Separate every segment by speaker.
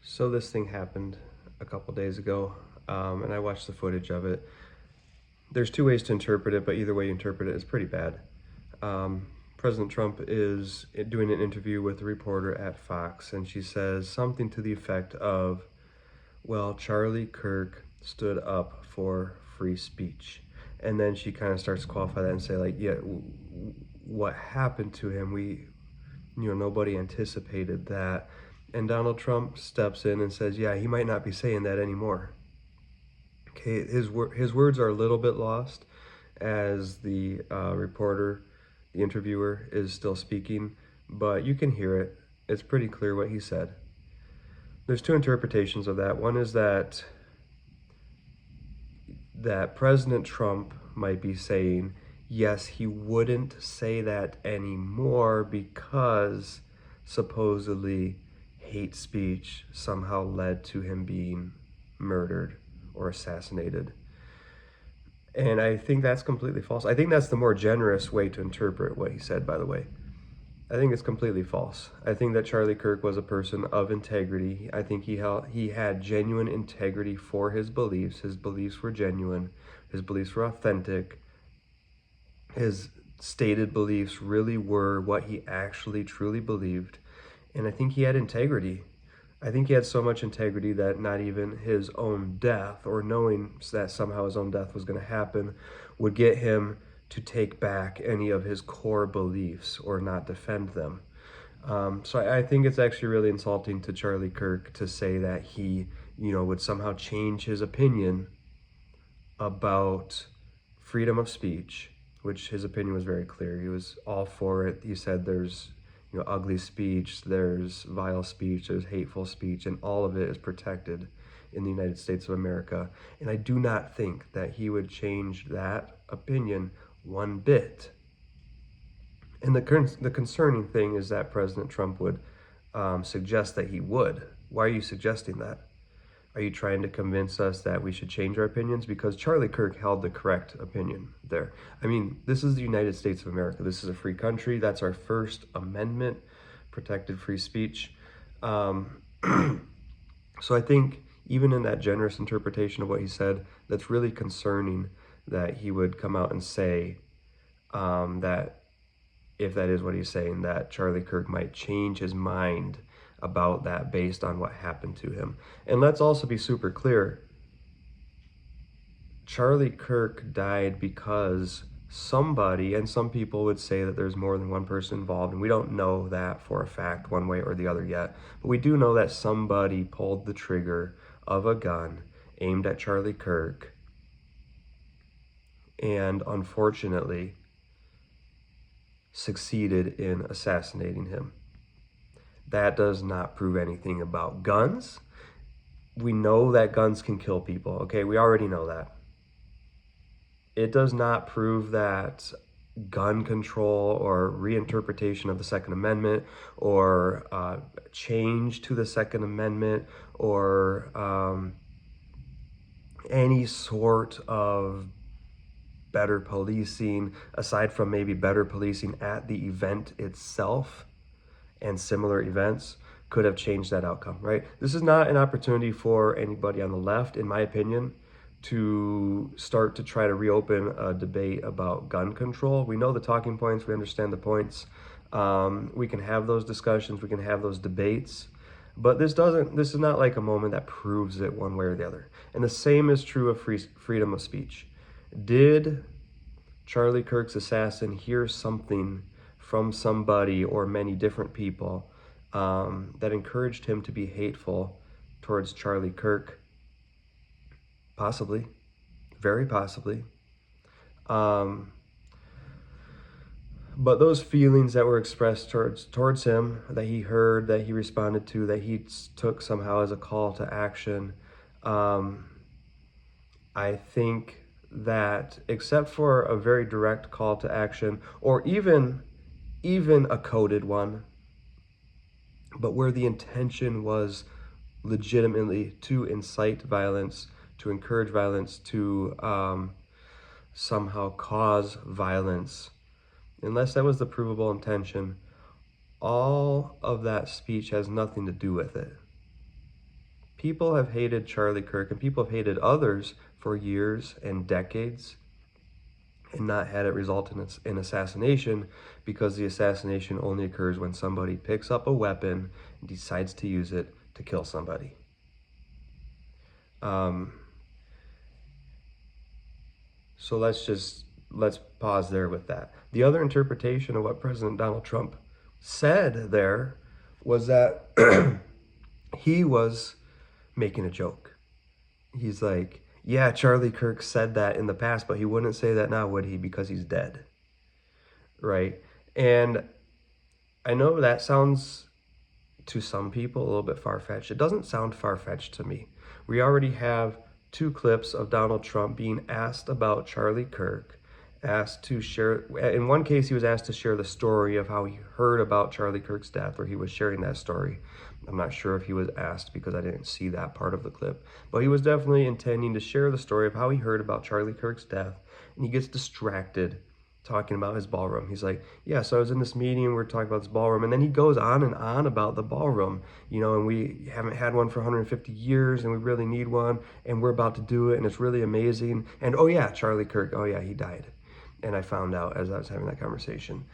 Speaker 1: So this thing happened a couple days ago, and I watched the footage of it. There's two ways to interpret it, but either way you interpret it is pretty bad. President Trump is doing an interview with a reporter at Fox, and she says something to the effect of, well, Charlie Kirk stood up for free speech. And then she kind of starts to qualify that and say, like, yeah, what happened to him, nobody anticipated that. And Donald Trump steps in and says, yeah, he might not be saying that anymore. Okay, his words are a little bit lost as the reporter, the interviewer, is still speaking, but you can hear it. It's pretty clear what he said. There's two interpretations of that. One is that President Trump might be saying, yes, he wouldn't say that anymore because supposedly hate speech somehow led to him being murdered or assassinated. And I think that's completely false. I think that's the more generous way to interpret what he said, by the way. I think it's completely false. I think that Charlie Kirk was a person of integrity. I think he had genuine integrity for his beliefs. His beliefs were genuine. His beliefs were authentic. His stated beliefs really were what he actually truly believed. And I think he had integrity. I think he had so much integrity that not even his own death, or knowing that somehow his own death was going to happen, would get him to take back any of his core beliefs or not defend them. So I think it's actually really insulting to Charlie Kirk to say that he, would somehow change his opinion about freedom of speech, which his opinion was very clear. He was all for it. He said there's ugly speech, there's vile speech, there's hateful speech, and all of it is protected in the United States of America. And I do not think that he would change that opinion one bit. And the concerning thing is that President Trump would suggest that he would. Why are you suggesting that? Are you trying to convince us that we should change our opinions? Because Charlie Kirk held the correct opinion there. I mean, this is the United States of America. This is a free country. That's our First Amendment, protected free speech. So I think even in that generous interpretation of what he said, that's really concerning that he would come out and say that, if that is what he's saying, that Charlie Kirk might change his mind about that based on what happened to him. And let's also be super clear. Charlie Kirk died because somebody, and some people would say that there's more than one person involved, and we don't know that for a fact one way or the other yet, but we do know that somebody pulled the trigger of a gun aimed at Charlie Kirk, and unfortunately succeeded in assassinating him. That does not prove anything about guns. We know that guns can kill people, okay? We already know that. It does not prove that gun control or reinterpretation of the Second Amendment or change to the Second Amendment or any sort of better policing, aside from maybe better policing at the event itself and similar events, could have changed that outcome, right? This is not an opportunity for anybody on the left, in my opinion, to start to try to reopen a debate about gun control. We know the talking points, we understand the points. We can have those discussions, we can have those debates, but this is not like a moment that proves it one way or the other. And the same is true of freedom of speech. Did Charlie Kirk's assassin hear something from somebody or many different people that encouraged him to be hateful towards Charlie Kirk? Possibly, very possibly. But those feelings that were expressed towards him, that he heard, that he responded to, that he took somehow as a call to action, I think that except for a very direct call to action, or even a coded one, but where the intention was legitimately to incite violence, to encourage violence, to somehow cause violence, unless that was the provable intention, all of that speech has nothing to do with it. People have hated Charlie Kirk, and people have hated others for years and decades, and not had it result in assassination, because the assassination only occurs when somebody picks up a weapon and decides to use it to kill somebody. So let's pause there with that. The other interpretation of what President Donald Trump said there was that he was making a joke. He's like, yeah, Charlie Kirk said that in the past, but he wouldn't say that now, would he? Because he's dead. Right? And I know that sounds to some people a little bit far-fetched. It doesn't sound far-fetched to me. We already have 2 clips of Donald Trump being asked about Charlie Kirk, asked to share, in one case he was asked to share the story of how he heard about Charlie Kirk's death, or he was sharing that story. I'm not sure if he was asked because I didn't see that part of the clip, but he was definitely intending to share the story of how he heard about Charlie Kirk's death, and he gets distracted talking about his ballroom. He's like, yeah, so I was in this meeting, we were talking about this ballroom, and then he goes on and on about the ballroom, and we haven't had one for 150 years, and we really need one, and we're about to do it, and it's really amazing, and oh yeah, Charlie Kirk, oh yeah, he died. And I found out as I was having that conversation.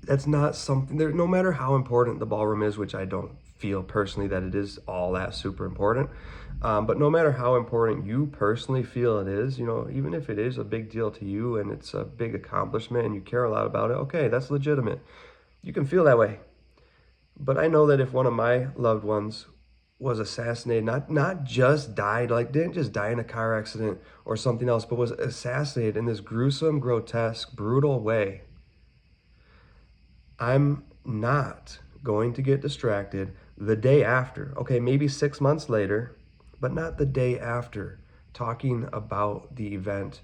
Speaker 1: That's not something, no matter how important the ballroom is, which I don't feel personally that it is all that super important, but no matter how important you personally feel it is, even if it is a big deal to you and it's a big accomplishment and you care a lot about it, okay, that's legitimate. You can feel that way. But I know that if one of my loved ones was assassinated, not just died, like didn't just die in a car accident or something else, but was assassinated in this gruesome, grotesque, brutal way, I'm not going to get distracted the day after. Okay, maybe 6 months later, but not the day after, talking about the event.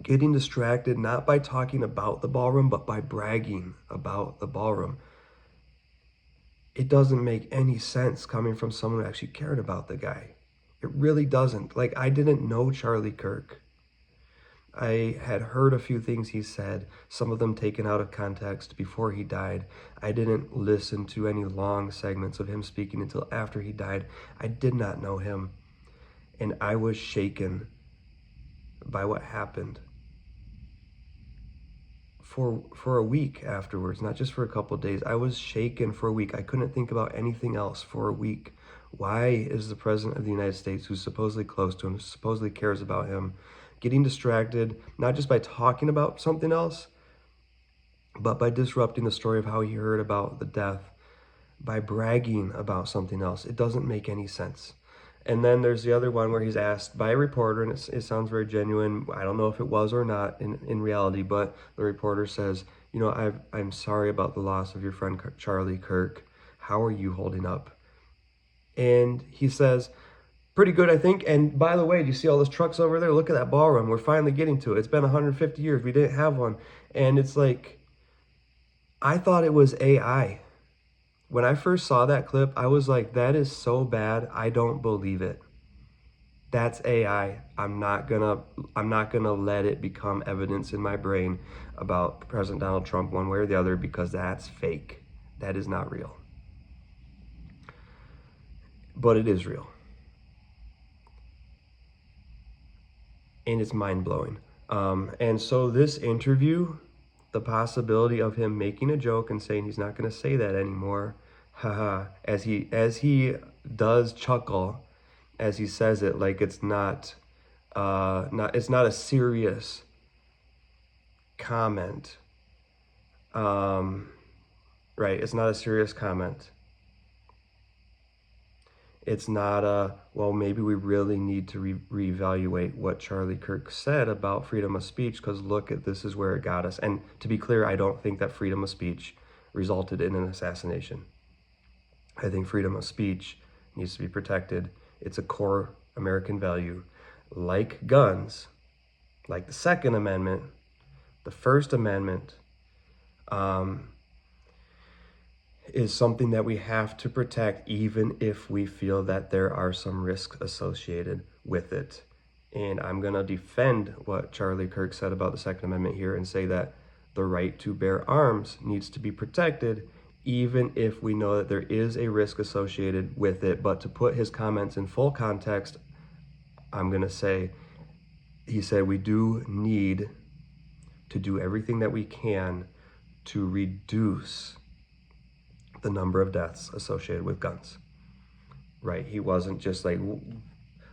Speaker 1: Getting distracted not by talking about the ballroom, but by bragging about the ballroom. It doesn't make any sense coming from someone who actually cared about the guy. It really doesn't. Like, I didn't know Charlie Kirk. I had heard a few things he said, some of them taken out of context before he died. I didn't listen to any long segments of him speaking until after he died. I did not know him, and I was shaken by what happened for a week afterwards, not just for a couple of days. I was shaken for a week. I couldn't think about anything else for a week. Why is the President of the United States, who's supposedly close to him, who supposedly cares about him, getting distracted, not just by talking about something else, but by disrupting the story of how he heard about the death, by bragging about something else? It doesn't make any sense. And then there's the other one where he's asked by a reporter, and it sounds very genuine. I don't know if it was or not in reality, but the reporter says, I'm sorry about the loss of your friend Charlie Kirk. How are you holding up? And he says, pretty good, I think. And by the way, do you see all those trucks over there? Look at that ballroom. We're finally getting to it. It's been 150 years. We didn't have one. And it's like, I thought it was AI. When I first saw that clip, I was like, that is so bad, I don't believe it. That's AI. I'm not gonna let it become evidence in my brain about President Donald Trump one way or the other, because that's fake. That is not real. But it is real. And it's mind-blowing. And so this interview, the possibility of him making a joke and saying he's not going to say that anymore, haha, as he does chuckle as he says it, like it's not a serious comment. Right, it's not a serious comment. It's not well, maybe we really need to reevaluate what Charlie Kirk said about freedom of speech, because look, this is where it got us. And to be clear, I don't think that freedom of speech resulted in an assassination. I think freedom of speech needs to be protected. It's a core American value. Like guns, like the Second Amendment, the First Amendment, is something that we have to protect, even if we feel that there are some risks associated with it. And I'm going to defend what Charlie Kirk said about the Second Amendment here and say that the right to bear arms needs to be protected, even if we know that there is a risk associated with it. But to put his comments in full context, I'm going to say, he said we do need to do everything that we can to reduce the number of deaths associated with guns, right? He wasn't just like,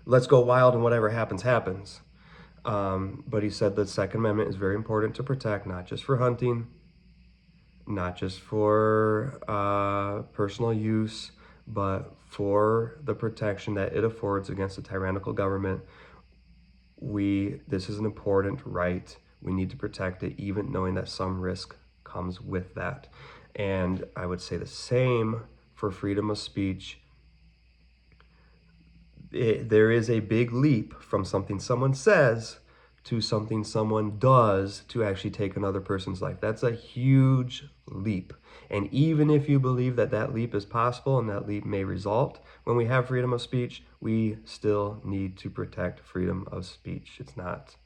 Speaker 1: let's go wild and whatever happens, happens. But he said the Second Amendment is very important to protect, not just for hunting, not just for personal use, but for the protection that it affords against a tyrannical government. This is an important right. We need to protect it, even knowing that some risk comes with that. And I would say the same for freedom of speech. There is a big leap from something someone says to something someone does to actually take another person's life. That's a huge leap. And even if you believe that that leap is possible and that leap may result when we have freedom of speech, we still need to protect freedom of speech. It's not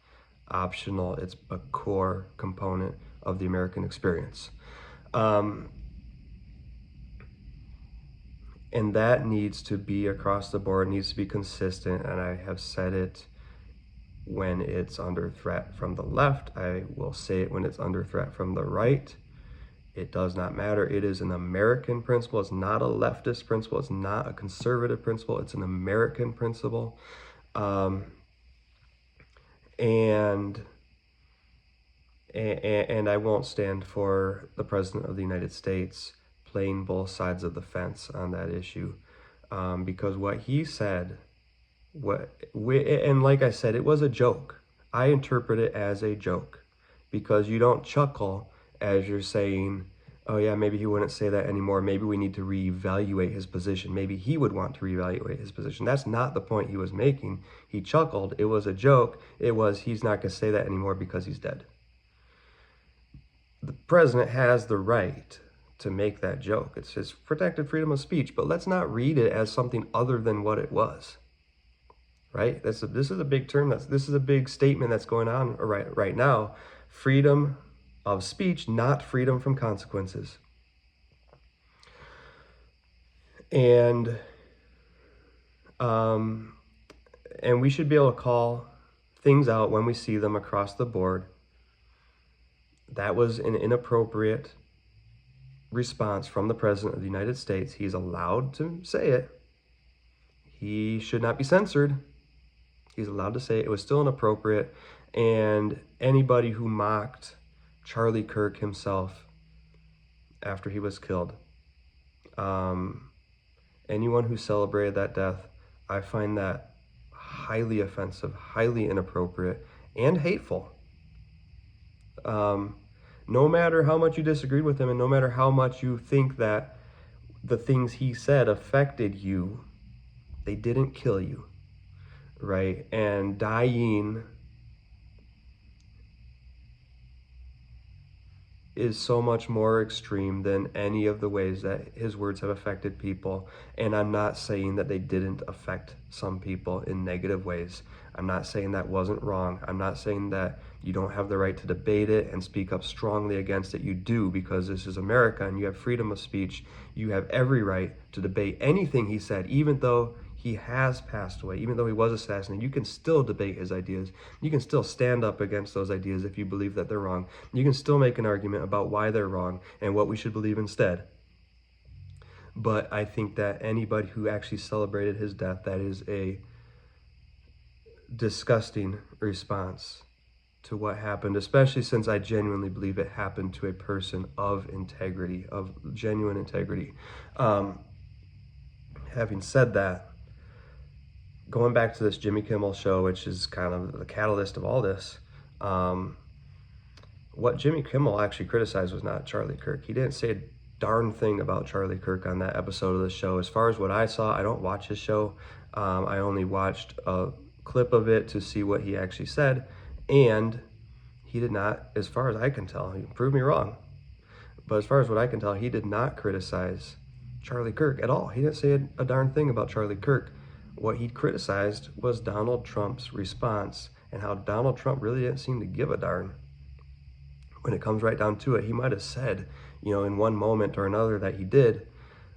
Speaker 1: optional. It's a core component of the American experience. And that needs to be across the board, needs to be consistent. And I have said it when it's under threat from the left. I will say it when it's under threat from the right. It does not matter. It is an American principle. It's not a leftist principle. It's not a conservative principle. It's an American principle. And I won't stand for the President of the United States playing both sides of the fence on that issue, because what he said, and like I said, it was a joke. I interpret it as a joke, because you don't chuckle as you're saying, oh yeah, maybe he wouldn't say that anymore. Maybe we need to reevaluate his position. Maybe he would want to reevaluate his position. That's not the point he was making. He chuckled. It was a joke. It was, he's not going to say that anymore because he's dead. The president has the right to make that joke. It's his protected freedom of speech, but let's not read it as something other than what it was, right? This is a big term. This is a big statement that's going on right now. Freedom of speech, not freedom from consequences. And we should be able to call things out when we see them across the board. That was an inappropriate response from the President of the United States. He's allowed to say it. He should not be censored. He's allowed to say it. It was still inappropriate. And anybody who mocked Charlie Kirk himself after he was killed, anyone who celebrated that death, I find that highly offensive, highly inappropriate, and hateful. No matter how much you disagreed with him, and no matter how much you think that the things he said affected you, they didn't kill you, right? And dying is so much more extreme than any of the ways that his words have affected people. And I'm not saying that they didn't affect some people in negative ways. I'm not saying that wasn't wrong. I'm not saying that you don't have the right to debate it and speak up strongly against it. You do, because this is America and you have freedom of speech. You have every right to debate anything he said, even though he has passed away, even though he was assassinated. You can still debate his ideas. You can still stand up against those ideas if you believe that they're wrong. You can still make an argument about why they're wrong and what we should believe instead. But I think that anybody who actually celebrated his death, that is a disgusting response to what happened, especially since I genuinely believe it happened to a person of integrity, of genuine integrity. Having said that, going back to this Jimmy Kimmel show, which is kind of the catalyst of all this, what Jimmy Kimmel actually criticized was not Charlie Kirk. He didn't say a darn thing about Charlie Kirk on that episode of the show. As far as what I saw, I don't watch his show. I only watched a clip of it to see what he actually said, and he did not, as far as I can tell, he can prove me wrong, but as far as what I can tell, he did not criticize Charlie Kirk at all. He didn't say a darn thing about Charlie Kirk. What he criticized was Donald Trump's response and how Donald Trump really didn't seem to give a darn. When it comes right down to it, he might have said, in one moment or another that he did,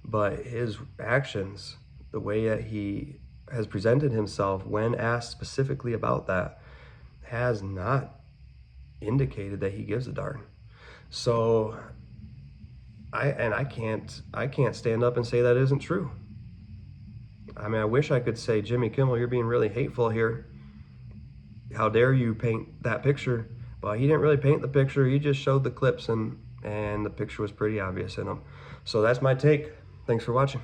Speaker 1: but his actions, the way that he has presented himself when asked specifically about that, has not indicated that he gives a darn. So I can't stand up and say that isn't true. I mean, I wish I could say, Jimmy Kimmel, you're being really hateful here. How dare you paint that picture? But he didn't really paint the picture. He just showed the clips, and the picture was pretty obvious in them. So that's my take. Thanks for watching.